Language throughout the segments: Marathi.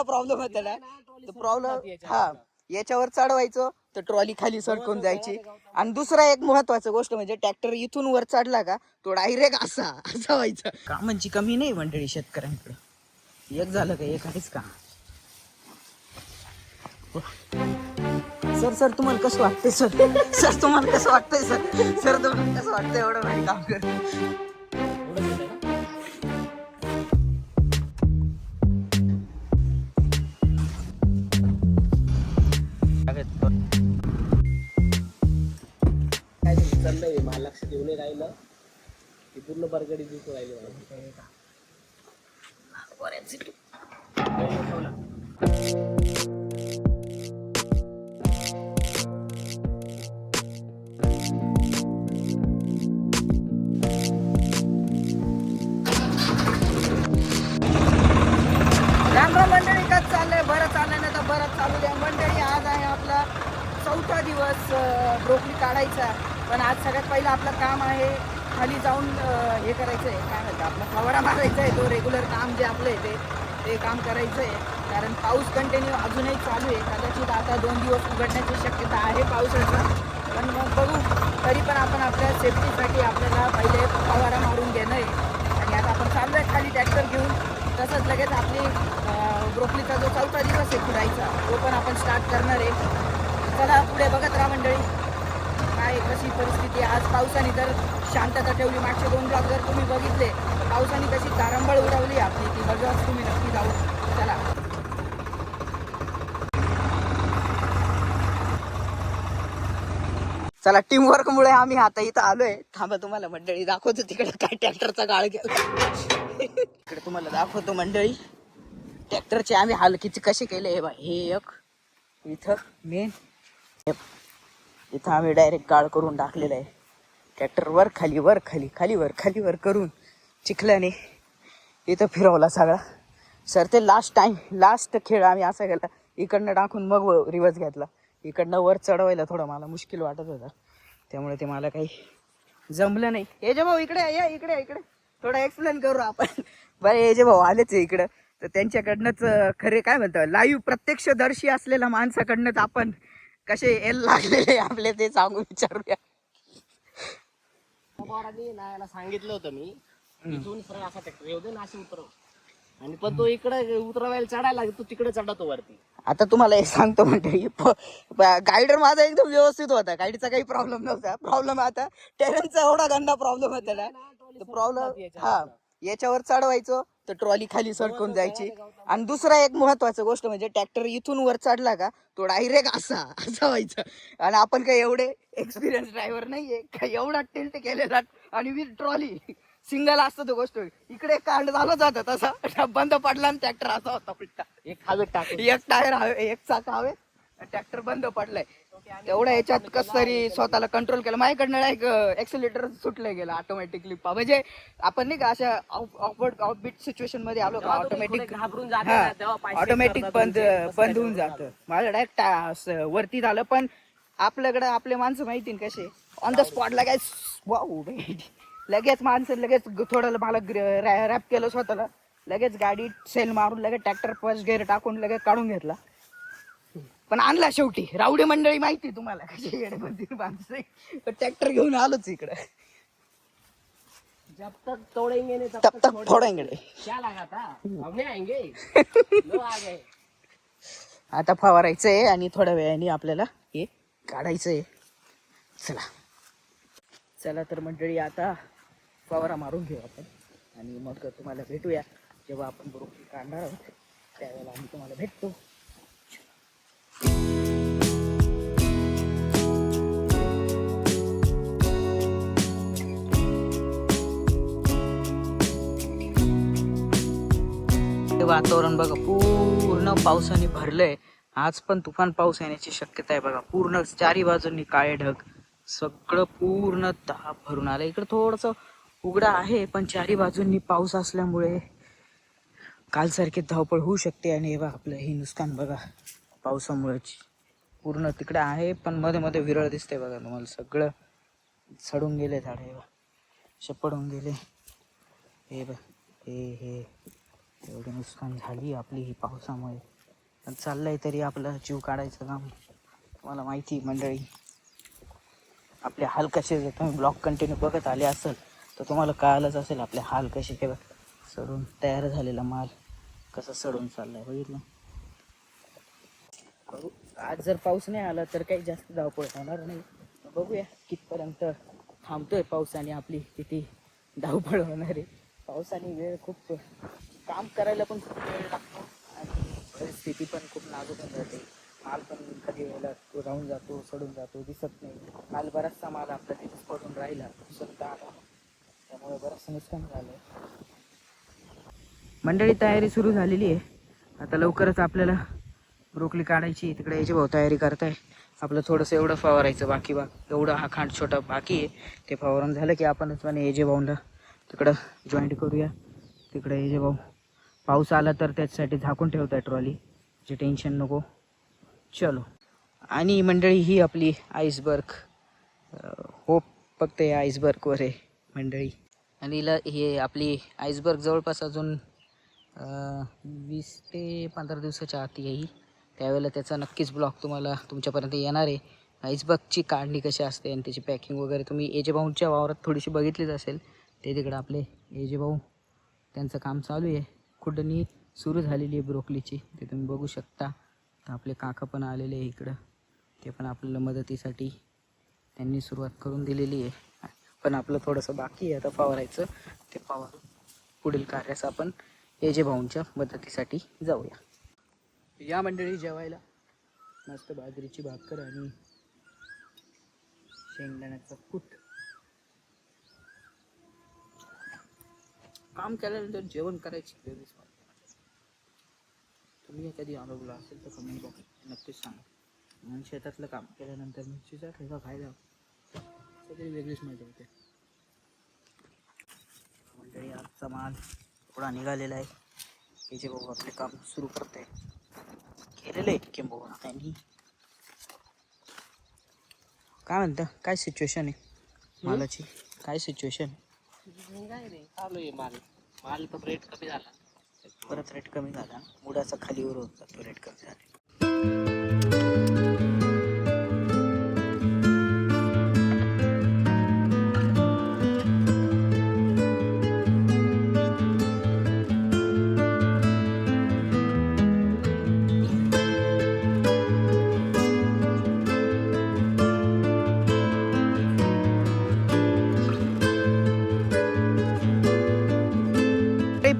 प्रॉब्लेम होता ना, तर प्रॉब्लेम हा याच्यावर चढवायचं तर ट्रॉली खाली सरकून जायची. आणि दुसरा एक महत्वाची गोष्ट म्हणजे ट्रॅक्टर इथून वर चढला का तो डायरेक्ट असा व्हायचा. कामांची कमी नाही मंडळी शेतकऱ्यांकडे. एक झालं का एक आहेच का. सर तुम्हाला कसं वाटतंय सर तुम्हाला कसं वाटतंय सर तुम्हाला कसं वाटतंय एवढं भारी काम कर. काय चाललंय मला लक्षात येऊन राहिलं की पूर्ण बरगडी दिसू राहिली. रामराम मंडळी, कसं चाललंय? बरं चाललंय ना तर बरं चालू द्या मंडळी. आज आहे आपला 4था दिवस ब्रोकली काढायचा. पण आज सगळ्यात पहिलं आपलं काम आहे खाली जाऊन हे करायचं आहे, काय म्हणतं आपला फवारा मारायचा आहे. तो रेग्युलर काम जे आपलं आहे ते काम करायचं आहे. कारण पाऊस कंटिन्यू अजूनही चालू आहे. कदाचित आता 2 दिवस उघडण्याची शक्यता आहे पावसाचा. पण मग बघू, तरी पण आपण आपल्या सेफ्टीसाठी आपल्याला पहिले फवारा मारून घेणं आहे. आणि आता आपण चाललो आहे खाली ट्रॅक्टर घेऊन. तसंच लगेच आपली ब्रोकलीचा जो 4था दिवस आहे खुडायचा तो पण आपण स्टार्ट करणार आहे. चला पुढे बघत राहा मंडळी, काय कशी परिस्थिती. आज पावसाने तर शांतता ठेवली. मागचे 2 ब्लॉक जर तुम्ही बघितले तर पावसाने कशी तारंबळ उडवली आपली, ती बघाच तुम्ही नक्की जाऊ. चला चला टीमवर्कमुळे आम्ही आता इथं आलोय. थांबा तुम्हाला मंडळी दाखवतो तिकडे काय ट्रॅक्टरचा गाळ गेला. इकडे तुम्हाला दाखवतो मंडळी ट्रॅक्टरचे आम्ही हाल किती कसे केले. हे बा, हे एक इथं मेन, इथं आम्ही डायरेक्ट गाळ करून टाकलेला आहे. ट्रॅक्टर वर खाली वर खाली खाली वर खाली वर करून चिखल्याने इथं फिरवला सगळा. सर ते लास्ट खेळ आम्ही असा केला, इकडनं टाकून मग रिवर्स घेतला. इकडनं वर चढवायला थोडं मला मुश्किल वाटत होता, त्यामुळे ते मला काही जमलं नाही. हे जे भाऊ इकडे या, इकडे थोडं एक्सप्लेन करू आपण. बरं हे जे भाऊ आलेच आहे इकडं, तर त्यांच्याकडनंच खरे काय म्हणतात लाईव्ह प्रत्यक्षदर्शी असलेल्या माणसाकडनंच आपण कसे एल लागलेले आपले ते सांगू विचारूया. याला सांगितलं होतं मी इथून सरळ असा ट्रॅक्टर येऊ दे ना अशी उतरव, आणि पण तो इकडे उतरवायला चढायला तो तिकडे चढतो वरती. आता तुम्हाला एक सांगतो मंडळी, गायडर माझा एकदम व्यवस्थित होता, गाडीचा काही प्रॉब्लेम नव्हता. प्रॉब्लेम आता टेरेनचा एवढा गंदा प्रॉब्लेम होता ना, प्रॉब्लेम हा याच्यावर चढवायचं तर ट्रॉली खाली सरकून जायची. आणि दुसरा एक महत्वाची गोष्ट म्हणजे ट्रॅक्टर इथून वर चढला का तो डायरेक्ट असा व्हायचा. आणि आपण काही एवढे एक्सपिरियन्स ड्रायव्हर नाहीये काही एवढा टिल्ट केलेला आणि विथ ट्रॉली सिंगल असतो तो गोष्ट. इकडे कांड झालं जातं तसा बंद पडला आणि ट्रॅक्टर असा होता उलटा. एक हवेत टाक, एक टायर हवे, एक चाक हवे, ट्रॅक्टर बंद पडलाय. तेवढ्या याच्यात कस तरी स्वतःला कंट्रोल केलं. माझ्याकडनं एक एक्सिलेटर सुटलं गेलं ऑटोमॅटिकली. म्हणजे आपण नाही का अशा ऑफबीट सिच्युएशन मध्ये आलो का ऑटोमॅटिक घाबरून ऑटोमॅटिक बंद होऊन जातं. माझं डायरेक्ट वरती झालं. पण आपल्याकडे आपले माणसं माहिती ना कसे ऑन द स्पॉट लगेच वाऊ लगेच माणसं लगेच थोडं मला रॅप केलं स्वतःला, लगेच गाडी सेल मारून लगेच ट्रॅक्टर फर्स्ट गेअर टाकून लगेच काढून घेतला. पण आणला शेवटी. रावडी मंडळी माहिती तुम्हाला कशी येडे माणसं, ट्रॅक्टर घेऊन आलोच इकडे. जब तक तोड़ेंगे नहीं तब तक फोड़ेंगे. क्या लगा था हमने आएंगे लो आ गए. आता फवारायचंय आणि थोड्या वेळाने आपल्याला हे काढायचंय. चला तर मंडळी आता फवारा मारून घेऊ आपण आणि मग तुम्हाला भेटूया जेव्हा आपण बरोबर काढणार आहोत त्यावेळेला आम्ही तुम्हाला भेटतो. वातावरण बघा पूर्ण पावसाने भरलंय. आज पण तुफान पाऊस येण्याची शक्यता आहे. बघा पूर्ण चारी बाजूंनी काळे ढग, सगळं पूर्ण भरून आलं. इकडं थोडंसं उघडा आहे पण चारी बाजूंनी पाऊस असल्यामुळे कालसारखी धावपळ होऊ शकते. आणि हे बघा आपलं हे नुकसान बघा पावसामुळेच पूर्ण तिकडे आहे, पण मध्ये मध्ये विरळ दिसते बघा तुम्हाला. सगळं सडून गेले झाडे, पडून गेले. हे बघ हे एवढी नुकसान झाली आपली ही पावसामुळे. पण चाललंय तरी आपलं जीव काढायचं काम. तुम्हाला माहिती मंडळी आपले हाल कसे, जर तुम्ही ब्लॉग कंटिन्यू बघत आले असेल तर तुम्हाला कळालंच असेल आपले हाल कसे. हे बघ सडून तयार झालेला माल कसा सडून चाललाय बघितलं. आज जर पाऊस नाही आला तर काही जास्त धावपळ होणार नाही. बघूया कितपर्यंत थांबतोय पाऊस आणि आपली किती धावपळ होणार आहे. पावसाने वेळ खूप, काम करायला पण खूप वेळ लागतो आणि परिस्थिती पण खूप नाजूक होऊन जाते. माल पण कधी वेळेला तो राहून जातो, सडून जातो, दिसत नाही. काल बराचसा माल आपला तिथेच पडून राहिला, सत्ता आला, त्यामुळे बरंचसं नुकसान झालं. मंडळी तयारी सुरू झालेली आहे. आता लवकरच आपल्याला ब्रोकली काढायची. तिकडे याची भाऊ तयारी करताय. आपलं थोडंसं एवढं फवारायचं बाकी एवढं हा खांड छोटा बाकी आहे. ते फवारून झालं की आपणच पण एजे भाऊला तिकडं जॉईंट करूया. तिकडे एजे भाऊ पाऊस आला तर त्याच्यासाठी झाकून ठेवताय ट्रॉली, जे टेन्शन नको. चलो. आणि मंडळी ही आपली आईसबर्ग, होप फक्त या आईसबर्गवर आहे मंडळी. आणि हे आपली आईसबर्ग जवळपास अजून 20 ते 15 दिवसाच्या आत येईल. त्यावेळेला त्याचा नक्कीच ब्लॉग तुम्हाला तुमच्यापर्यंत येणार आहे. आईसबर्गची काढणी कशी असते आणि त्याची पॅकिंग वगैरे तुम्ही एजे भाऊंच्या वावरात थोडीशी बघितलीच असेल. ते तिकडं आपले एजे भाऊ त्यांचं काम चालू आहे. खुडणी सुरू झालेली आहे ब्रोकलीची, ते तुम्ही बघू शकता. तर आपले काका पण आलेले आहे इकडं, ते पण आपल्याला मदतीसाठी त्यांनी सुरुवात करून दिलेली आहे. पण आपलं थोडंसं बाकी आहे आता फवारायचं. ते फवारून पुढील कार्यास आपण एजे भाऊंच्या मदतीसाठी जाऊया. या मंडळी जेवायला मस्त बाजरीची भाकर आणि शेंगदाण्याचा कूट. काम केल्यानंतर जेवण करायची वेगळीच मजा. तुम्ही कधी अनुभवला असेल तर कमेंट बॉक्स नक्कीच सांगा. आणि शेतातलं काम केल्यानंतर मिरचीचा ठेका खायला सगळी वेगळीच मजा होते. मंडळी आजचा माल थोडा निघालेला आहे. हे जे भाऊ आपले काम सुरू करते केलेलं आहे किंबहुना त्यांनी. काय म्हणतं, काय सिच्युएशन आहे मालाची, काय सिच्युएशन? काय रे चालू आहे माल. माल पण रेट कमी झाला, परत रेट कमी झाला, मुडाचा खालीवर होत जातो रेट कमी झाले.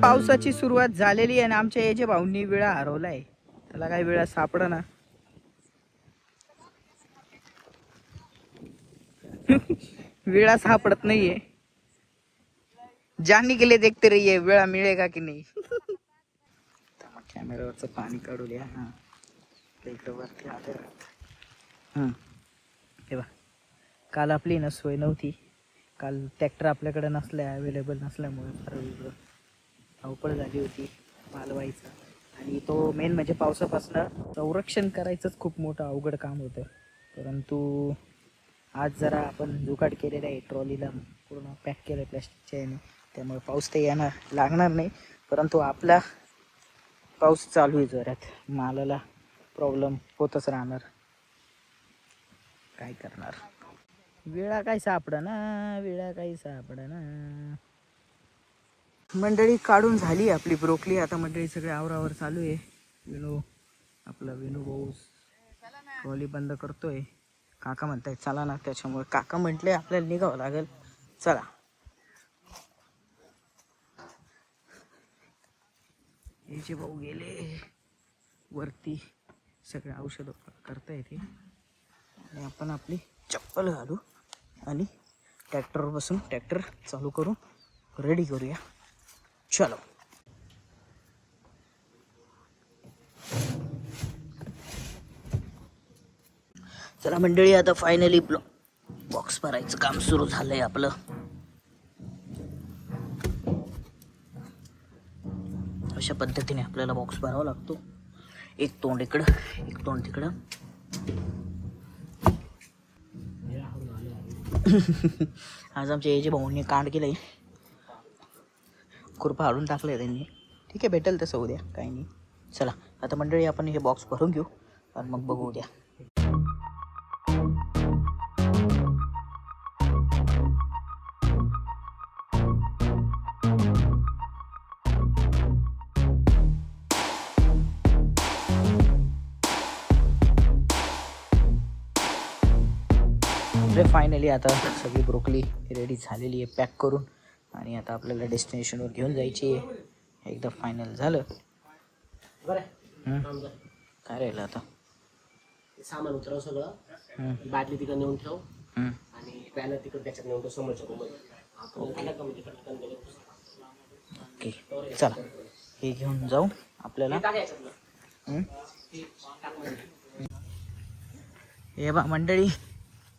पावसाची सुरुवात झालेली आहे आणि आमच्या याचे भाऊंनी विळा हरवलाय. त्याला काही विळा सापडना. विळा सापडत नाहीये. जाने के लिए देखते रहिए विळा मिळेगा की नाही. कॅमेऱ्यावरचं पाणी काढू द्या. हा इकडं वरती आलं. हे बा, काल आपली ना सोय नव्हती. काल ट्रॅक्टर आपल्याकडे नसल्या, अवेलेबल नसल्यामुळे फार धावपळ झाली होती मालवाईचा. आणि तो मेन म्हणजे पावसापासून संरक्षण करायचंच खूप मोठं अवघड काम होतं. परंतु आज जरा आपण जुगाड केलेला आहे. ट्रॉलीला पूर्ण पॅक केलं प्लॅस्टिकच्या याने, त्यामुळे पाऊस तर येणार लागणार नाही. परंतु आपला पाऊस चालू आहे जोरात, मालाला प्रॉब्लेम होतच राहणार. काय करणार, वेळा काही सापडना, वेळा काही सापडना. मंडळी काढून झाली आपली ब्रोकली. आता मंडळी सगळे आवरावर चालू आहे. विनू भाऊ ट्रॉली बंद करतोय. काका म्हणताय चला ना, त्याच्यामुळे काका म्हटले आपल्याला निघावं लागेल. चला. हे जे भाऊ गेले वरती, सगळे औषध करता येते. आणि आपण आपली चप्पल घालू आणि ट्रॅक्टरवर बसून ट्रॅक्टर चालू करून रेडी करूया. चलो. चला मंडळी, आता फायनली बॉक्स भरायचं काम सुरू झालंय आपलं. अशा पद्धतीने आपल्याला बॉक्स भरावा लागतो. एक तोंड इकडं, एक तोंड तिकडं. आज आमच्या याचे भाऊंनी कांड केलंय, खुरपा हाडून टाकलंय त्यांनी. ठीक आहे, भेटेल तसं उद्या, काही नाही. चला आता मंडळी आपण हे बॉक्स भरून घेऊ आणि मग बघू उद्या. फायनली आता सगळी ब्रोकली रेडी झालेली आहे पॅक करून, आणि आता आपल्याला डेस्टिनेशनवर घेऊन जायची आहे. एकदा फायनल झालं काय राहिलं आता, सामान उतरव सगळं, बाटली तिकडे नेऊन ठेव आणि बॅनर तिकडे त्याच्यात नेऊन ठेव समोरच्या रूममध्ये. ओके चला हे घेऊन जाऊ आपल्याला. हे बा मंडळी,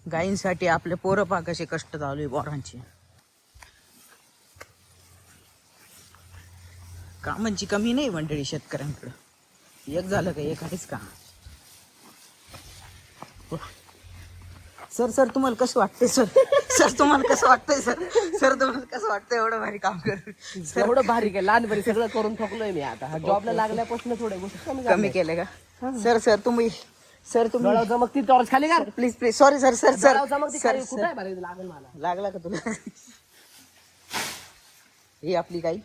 गायींसाठी आपले पोरं पा कसे कष्ट चालू आहे बोरांची. कामांची कमी नाही मंडळी शेतकऱ्यांकडं, एक झालं का एक आहेच का. सर तुम्हाला कसं वाटतंय सर तुम्हाला कसं वाटतंय सर तुम्हाला कसं वाटतंय एवढं भारी काम कर. एवढं भारी काय, लहानपणी सगळं करून थकलोय मी. आता जॉबला लागल्यापासून थोड्या गोष्टी कमी केलं का सर तुम्ही मग ती टॉर्च खाली का प्लीज सॉरी सर कुठे लागेल मला. लागला का तुला. ही आपली गाई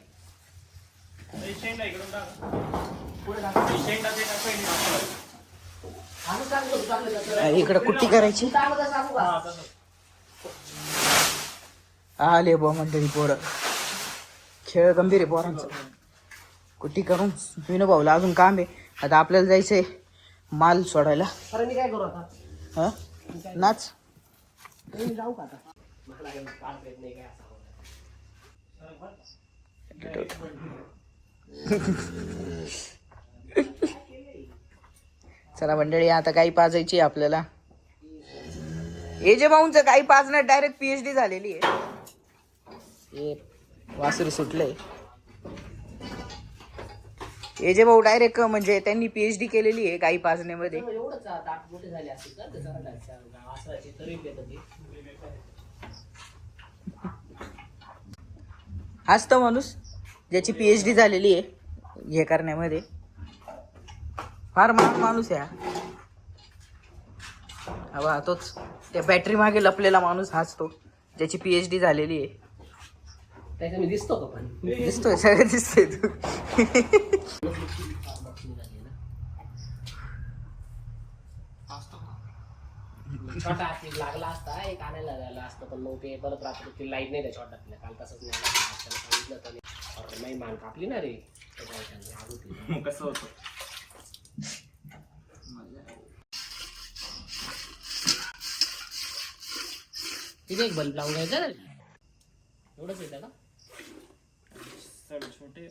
इकडे कुट्टी करायची. आले बुवा मंडळी पोरं, खेळ गंभीर आहे पोरांचं. कुट्टी करून विनू भाऊला अजून काम आहे. आता आपल्याला जायचंय माल सोडायला. अरे मी काय करू आता, हा नाच मी जाऊ का आता. मला काढता येत नाही काय चला मंडळी आता गाई पाजायची आपल्याला. हे जे भाऊंचं गाई पाजण्यात डायरेक्ट PhD झालेली आहे. हे वासरू सुटलंय. हे जे भाऊ डायरेक्ट म्हणजे त्यांनी PhD केलेली आहे गाई पाजण्यामध्ये. एवढंच ताट मोठे झाले असतील तर ते वासराचे तरी येतं ते. हाच तो माणूस ज्याची PhD झालेली आहे हे करण्यामध्ये. फार माणूस आहे हा तोच, त्या बॅटरी मागे लपलेला माणूस हाच तो ज्याची PhD झालेली आहे. त्याच्या मी दिसतो का पण, दिसतोय सगळं दिसतोय तू. छोटा लागला असता एक आणायला झाला असतं, पण मग ते परत रात्री लाईट नाही त्या छोटातल्या. काल तसंच नाही सांगितलं तर नाही मान कापली ना रे कसं होतं. तिथे एक बल्ब लावून घ्यायचा एवढंच येतं का. छोटे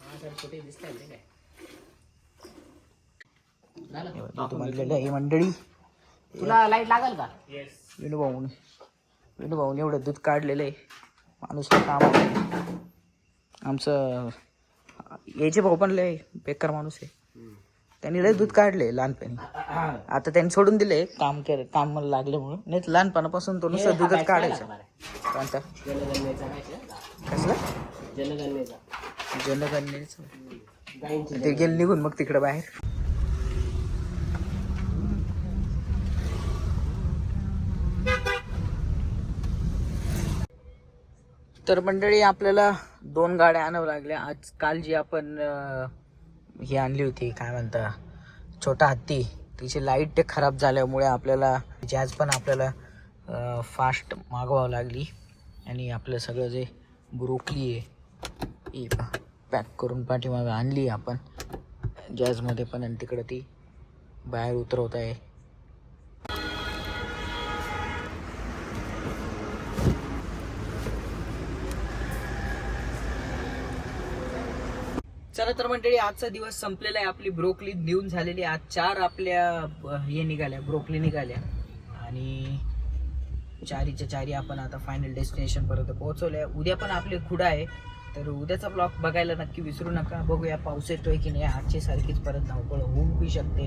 हा सर छोटे दिसत आहे काय ही मंडळी. तुला लाईट लागेल का. विनू भाऊने एवढं दूध काढलेलं आहे. माणूस काम आमचं याचे भाऊ पण लय बेकार माणूस आहे. त्यांनी लय दूध काढले लहानपणी. आता त्यांनी सोडून दिले काम काम लागल्यामुळं. नाही लहानपणापासून तो नुसतं दूधच काढायचं. कोणता कसला जनगणनेचं ते गेलं निघून मग तिकडं बाहेर. तर मंडळी आपल्याला 2 गाड्या आणाव्या लागल्या. काल जी आपण ही आणली होती काय म्हणता छोटा हत्ती, तिची लाईट खराब झाल्यामुळे आपल्याला जॅज पण आपल्याला फास्ट मागवावं लागली. आणि आपलं सगळं जे ब्रोकली आहे पॅक करून पाठीमागं आणली आपण जॅजमध्ये पण, आणि तिकडं ती बाहेर उतरवत आहे. चला तर मंडळी आजचा दिवस संपलेला आहे. आपली ब्रोकली नेऊन झालेली. आज 4 आपल्या हे निघाल्या ब्रोकली निघाल्या आणि 4च्या 4 आपण आता फायनल डेस्टिनेशन पर्यंत पोहोचवल्या. उद्या पण आपले खुडा आहे, तर उद्याचा ब्लॉग बघायला नक्की विसरू नका. बघूया पाऊस येतोय की नाही, आजची सारखीच परत धावपळ होऊ बी शकते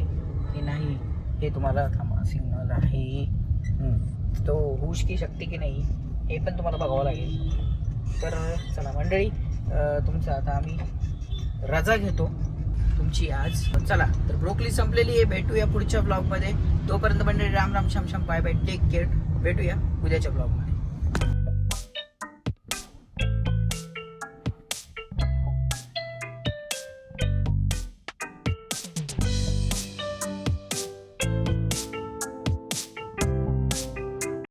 की नाही हे तुम्हाला थांबा सिग्नल आहे तो होऊ की शकते की नाही हे पण तुम्हाला बघावं लागेल. तर चला मंडळी तुमचं आता आम्ही रजा घेतो तुमची आज. चला तर ब्रोकली संपलेली आहे. भेटूया पुढच्या ब्लॉग मध्ये. तोपर्यंत मंडळी राम राम, शम शम, बाय बाय, टेक केअर. भेटूया उद्याच्या ब्लॉग मध्ये.